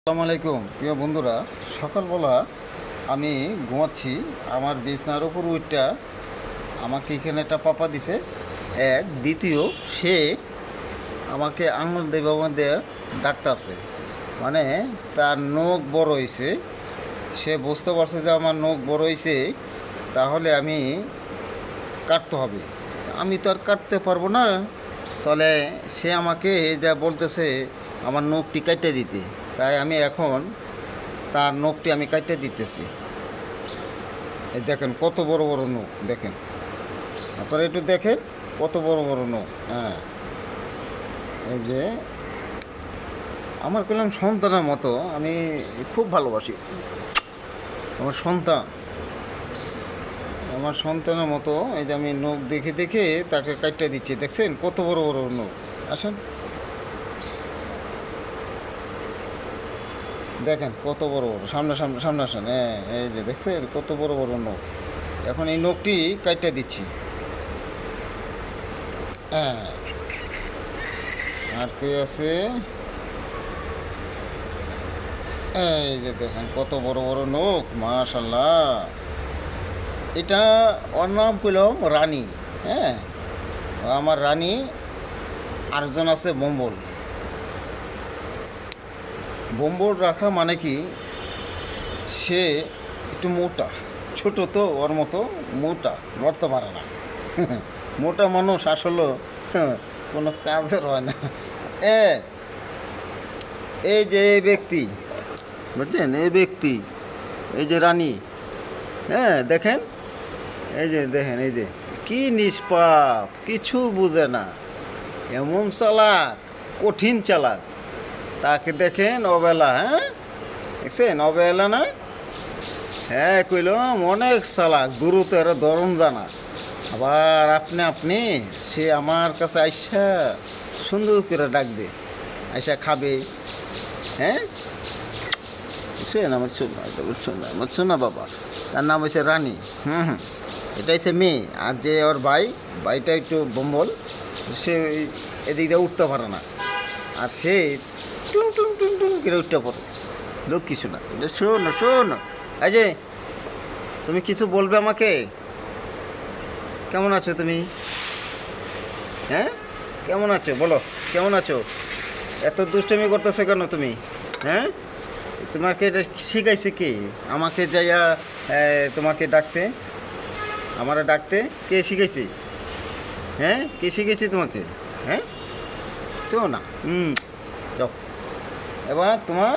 আসসালামু আলাইকুম প্রিয় বন্ধুরা। সকালবেলা আমি ঘুমাচ্ছি, আমার বিছানার উপর উঠটা আমাকে এখানে একটা পাপা দিছে। এক দ্বিতীয় সে আমাকে আঙুল দেবে মধ্যে ডাকতেছে, মানে তার নখ বড় হয়েছে। সে বুঝতে পারছে যে আমার নখ বড় হয়েছে, তাহলে আমি কাটতে হবে। আমি তো আর কাটতে পারবো না। তাহলে সে আমাকে যা বলতেছে আমার নখটি কাটতে দিতে, তাই আমি এখন তার নখটি আমি কাটতে দিতেছি। এই দেখেন কত বড় বড় নখ, দেখেন আপনারা একটু দেখেন কত বড় বড় নখ। হ্যাঁ, এই যে আমার কইলাম সন্তানের মতো, আমি খুব ভালোবাসি আমার সন্তান, আমার সন্তানের মতো। এই যে আমি নখ দেখে দেখে তাকে কাটতে দিচ্ছি, দেখছেন কত বড় বড় নখ। আসেন দেখেন কত বড় বড়, সামনে সামনে সামনে আসেন। হ্যাঁ, এই যে দেখছেন কত বড় বড় নখ। এখন এই নখটি কাটতে দিচ্ছি। হ্যাঁ, আর কে আছে? এই যে দেখেন কত বড় বড় নখ, মাশাল্লাহ। এটা ওর নাম কইলাম রানী। হ্যাঁ, আমার রানী। আরেকজন আছে বম্বল। বম্বল রাখা মানে কি, সে একটু মোটা, ছোট তো ওর মতো মোটা, লড়তে পারে না। মোটা মানুষ আসলে কোনো কাজের হয় না। এ এই যে এই ব্যক্তি, বুঝছেন, এই ব্যক্তি, এই যে রানী। হ্যাঁ দেখেন, এই যে দেখেন, এই যে কি নিষ্পাপ, কিছু বুঝে না, এমন চালাক, কঠিন চালাক। তাকে দেখেন অবেলা। হ্যাঁ দেখছেন অবেলা না? হ্যাঁ কইলাম অনেক চালাক, দ্রুত এরা ধরন জানা। আবার আপনি আপনি সে আমার কাছে আইসা সুন্দর করে ডাকবে, আইসা খাবে। হ্যাঁ বুঝছেন, আমার সোনা, সোনা, আমার সোনা বাবা। তার নাম হয়েছে রানী। হুম, এটা হচ্ছে মেয়ে। আর যে ওর ভাইটা একটু বম্বল, সে এদিক দিয়ে উঠতে পারে না। আর সে টুন টুন টুন টুন করে উঠতে পারে। লোক কিছু না, এটা শোনো শোনো। এই যে তুমি কিছু বলবে আমাকে? কেমন আছো তুমি? হ্যাঁ কেমন আছো বলো, কেমন আছো? এত দুষ্টমি করতেছো কেন তুমি? হ্যাঁ, তোমাকে এটা শিখাইছে কি? আমাকে যাইয়া তোমাকে ডাকতে, আমারে ডাকতে কে শিখাইছে? হ্যাঁ, কে শিখাইছে তোমাকে? হ্যাঁ, শোনো না। যাও এবার তোমার